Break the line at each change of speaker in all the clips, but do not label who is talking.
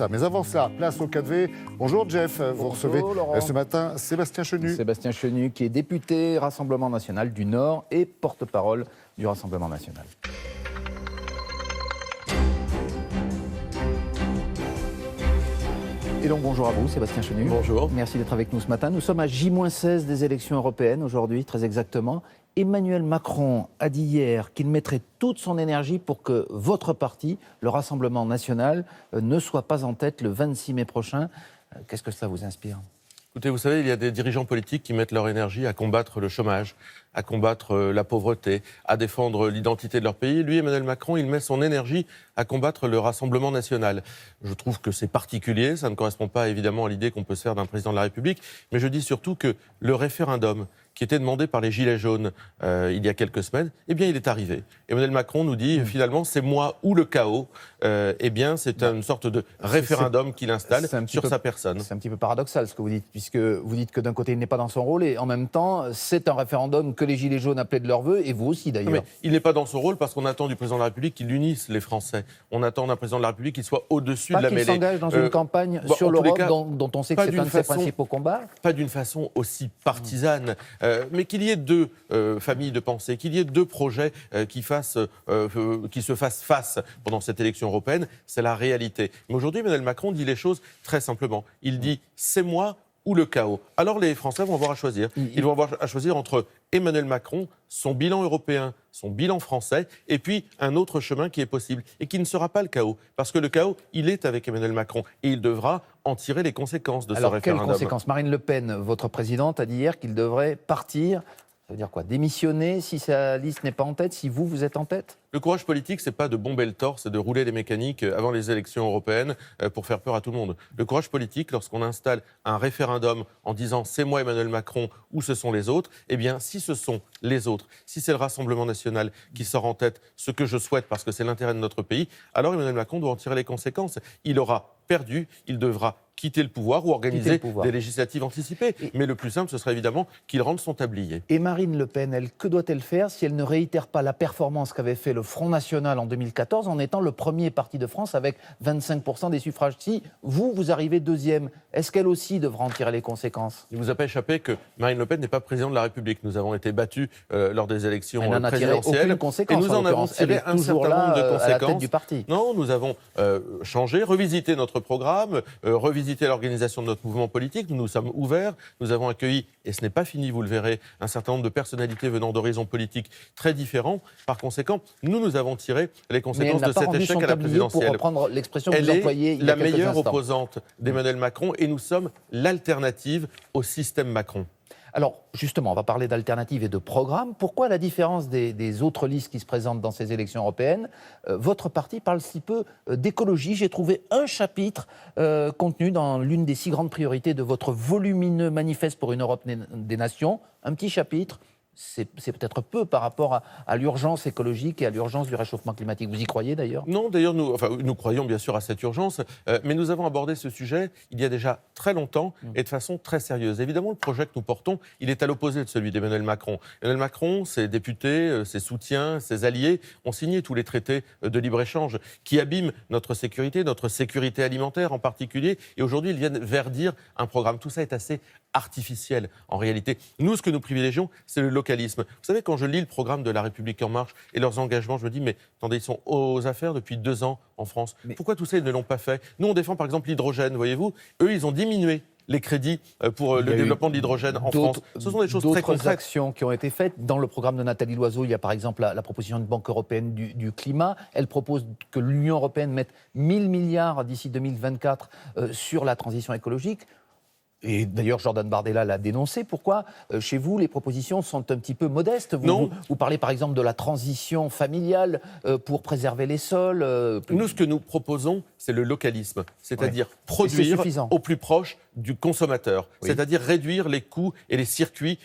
Mais avant cela, place au 4V. Bonjour Jeff, vous recevez
Laurent.
ce matin Sébastien Chenu.
Sébastien Chenu, qui est député Rassemblement National du Nord et porte-parole du Rassemblement National. Et donc bonjour à vous, Sébastien Chenu.
Bonjour.
Merci d'être avec nous ce matin. Nous sommes à J-16 des élections européennes aujourd'hui, très exactement. Emmanuel Macron a dit hier qu'il mettrait toute son énergie pour que votre parti, le Rassemblement National, ne soit pas en tête le 26 mai prochain. Qu'est-ce que cela vous inspire ?
Écoutez, vous savez, il y a des dirigeants politiques qui mettent leur énergie à combattre le chômage, à combattre la pauvreté, à défendre l'identité de leur pays. Lui, Emmanuel Macron, il met son énergie à combattre le Rassemblement national. Je trouve que c'est particulier, ça ne correspond pas évidemment à l'idée qu'on peut se faire d'un président de la République, mais je dis surtout que le référendum qui était demandé par les Gilets jaunes il y a quelques semaines, eh bien, il est arrivé. Emmanuel Macron nous dit, finalement, c'est moi ou le chaos. Eh bien, c'est une sorte de référendum qu'il installe sur sa personne.
C'est un petit peu paradoxal ce que vous dites, puisque vous dites que d'un côté, il n'est pas dans son rôle, et en même temps, c'est un référendum que les Gilets jaunes appelaient de leur vœu, et vous aussi d'ailleurs.
Mais il n'est pas dans son rôle parce qu'on attend du président de la République qu'il unisse les Français. On attend d'un président de la République qu'il soit au-dessus de la mêlée.
Pas qu'il s'engage dans une campagne sur l'Europe dont on sait que c'est un de ses principaux combats.
Pas d'une façon aussi partisane, mais qu'il y ait deux familles de pensée, qu'il y ait deux projets qui se fassent face pendant cette élection européenne, c'est la réalité. Mais aujourd'hui, Emmanuel Macron dit les choses très simplement. Il dit « c'est moi » ou le chaos. Alors les Français vont avoir à choisir. Ils vont avoir à choisir entre Emmanuel Macron, son bilan européen, son bilan français, et puis un autre chemin qui est possible et qui ne sera pas le chaos. Parce que le chaos, il est avec Emmanuel Macron et il devra en tirer les conséquences de ce référendum.
Alors quelles conséquences ? Marine Le Pen, votre présidente, a dit hier qu'il devrait partir. Ça veut dire quoi ? Démissionner si sa liste n'est pas en tête, si vous êtes en tête ?
Le courage politique, c'est pas de bomber le torse, c'est de rouler les mécaniques avant les élections européennes pour faire peur à tout le monde. Le courage politique, lorsqu'on installe un référendum en disant « c'est moi Emmanuel Macron » ou « ce sont les autres », eh bien, si ce sont les autres, si c'est le Rassemblement national qui sort en tête, ce que je souhaite parce que c'est l'intérêt de notre pays, alors Emmanuel Macron doit en tirer les conséquences. Il aura perdu, il devra quitter le pouvoir ou organiser des législatives anticipées. Mais le plus simple, ce serait évidemment qu'il rende son tablier.
Et Marine Le Pen, elle, que doit-elle faire si elle ne réitère pas la performance qu'avait fait le Front National en 2014 en étant le premier parti de France avec 25% des suffrages ? Si vous arrivez deuxième, est-ce qu'elle aussi devra en tirer les conséquences ?
Il ne vous a pas échappé que Marine Le Pen n'est pas présidente de la République. Nous avons été battus lors des élections présidentielles.
Et
nous en avons tiré un certain nombre de conséquences.
À la tête du parti.
Non, nous avons changé, revisité notre programme, revisité l'organisation de notre mouvement politique. Nous nous sommes ouverts. Nous avons accueilli, et ce n'est pas fini, vous le verrez, un certain nombre de personnalités venant d'horizons politiques très différents. Par conséquent, nous avons tiré les conséquences de cet échec à la présidentielle.
Pour reprendre l'expression que vous employez il y a
la meilleure
instants.
opposante d'Emmanuel Macron et nous sommes l'alternative au système Macron.
Alors, justement, on va parler d'alternatives et de programmes. Pourquoi, à la différence des autres listes qui se présentent dans ces élections européennes, votre parti parle si peu d'écologie ? J'ai trouvé un chapitre contenu dans l'une des 6 grandes priorités de votre volumineux manifeste pour une Europe des nations. Un petit chapitre. C'est peut-être peu par rapport à l'urgence écologique et à l'urgence du réchauffement climatique. Vous y croyez d'ailleurs ?
Non, d'ailleurs, nous croyons bien sûr à cette urgence, mais nous avons abordé ce sujet il y a déjà très longtemps et de façon très sérieuse. Évidemment, le projet que nous portons, il est à l'opposé de celui d'Emmanuel Macron. Emmanuel Macron, ses députés, ses soutiens, ses alliés ont signé tous les traités de libre-échange qui abîment notre sécurité alimentaire en particulier, et aujourd'hui, ils viennent verdir un programme. Tout ça est assez artificiel en réalité. Nous, ce que nous privilégions, c'est le localisme. Vous savez, quand je lis le programme de La République En Marche et leurs engagements, je me dis, mais attendez, ils sont aux affaires depuis 2 ans en France. Pourquoi tout ça, ils ne l'ont pas fait ? Nous, on défend par exemple l'hydrogène, voyez-vous. Eux, ils ont diminué les crédits pour le développement de l'hydrogène en France. Ce sont des choses très concrètes.
D'autres actions qui ont été faites. Dans le programme de Nathalie Loiseau, il y a par exemple la proposition d'une banque européenne du climat. Elle propose que l'Union européenne mette 1 000 milliards d'ici 2024 sur la transition écologique. Et d'ailleurs, Jordan Bardella l'a dénoncé. Pourquoi, chez vous, les propositions sont un petit peu modestes ? Vous parlez par exemple de la transition familiale pour préserver les sols.
Nous, ce que nous proposons, c'est le localisme, c'est-à-dire produire au plus proche du consommateur,
Oui.
c'est-à-dire réduire les coûts et les circuits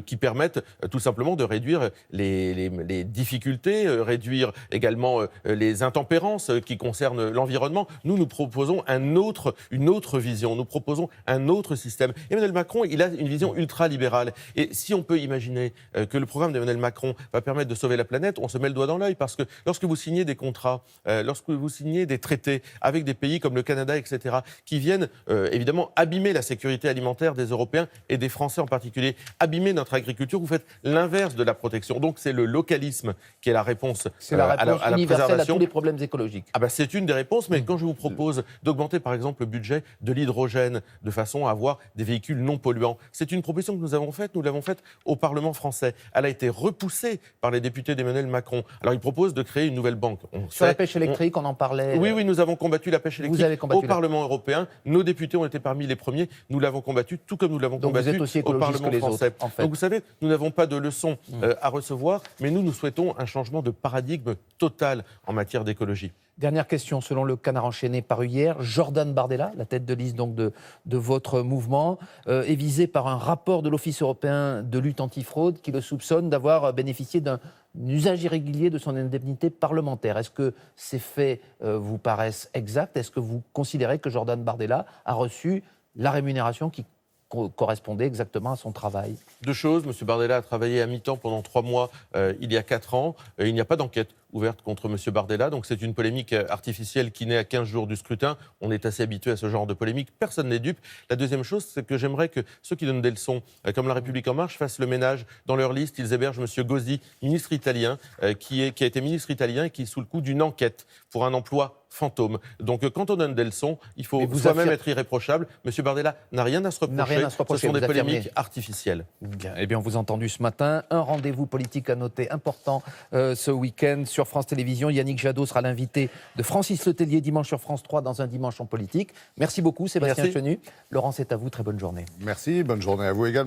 qui permettent tout simplement de réduire les difficultés, réduire également les intempérances qui concernent l'environnement. Nous proposons une autre vision, nous proposons un autre système. Emmanuel Macron, il a une vision ultra-libérale. Et si on peut imaginer que le programme d'Emmanuel Macron va permettre de sauver la planète, on se met le doigt dans l'œil, parce que lorsque vous signez des contrats, lorsque vous signez des traités avec des pays comme le Canada, etc., qui viennent évidemment abîmer la sécurité alimentaire des Européens et des Français en particulier, abîmer notre agriculture, vous faites l'inverse de la protection. Donc c'est le localisme qui est la réponse,
C'est la réponse
à la
universelle à
préservation.
tous les problèmes écologiques.
Ah bah c'est une des réponses, mais quand je vous propose d'augmenter par exemple le budget de l'hydrogène de façon à avoir des véhicules non polluants, c'est une proposition que nous l'avons faite au Parlement français. Elle a été repoussée par les députés d'Emmanuel Macron. Alors il propose de créer une nouvelle banque.
Sur la pêche électrique, on en parlait.
Oui, nous avons combattu la pêche électrique
Vous avez combattu
au Parlement européen. Nos députés ont été parmi les premiers. Nous l'avons combattu, tout comme nous l'avons
Donc vous
combattu
êtes aussi
au
écologiste
Parlement
que les
français.
autres, en fait.
Donc vous savez, nous n'avons pas de leçons à recevoir, mais nous souhaitons un changement de paradigme total en matière d'écologie.
Dernière question, selon le Canard enchaîné paru hier, Jordan Bardella, la tête de liste donc de votre mouvement, est visé par un rapport de l'Office européen de lutte antifraude qui le soupçonne d'avoir bénéficié d'un usage irrégulier de son indemnité parlementaire. Est-ce que ces faits vous paraissent exacts? Est-ce que vous considérez que Jordan Bardella a reçu la rémunération qui correspondait exactement à son travail?
Deux choses. M. Bardella a travaillé à mi-temps pendant 3 mois il y a 4 ans. Il n'y a pas d'enquête ouverte contre M. Bardella. Donc c'est une polémique artificielle qui naît à 15 jours du scrutin. On est assez habitué à ce genre de polémique. Personne n'est dupe. La deuxième chose, c'est que j'aimerais que ceux qui donnent des leçons, comme La République En Marche, fassent le ménage dans leur liste. Ils hébergent M. Gozi, ministre italien, qui a été ministre italien et qui est sous le coup d'une enquête pour un emploi fantôme. Donc quand on donne des leçons, il faut soi-même être irréprochable. M. Bardella n'a rien à se reprocher. Ce sont des polémiques artificielles.
Bien, eh bien, on vous a entendu ce matin. Un rendez-vous politique à noter important ce week-end sur France Télévisions. Yannick Jadot sera l'invité de Francis Letellier dimanche sur France 3 dans un dimanche en politique. Merci beaucoup Sébastien Chenu. Laurent, c'est à vous. Très bonne journée.
Merci, bonne journée à vous également.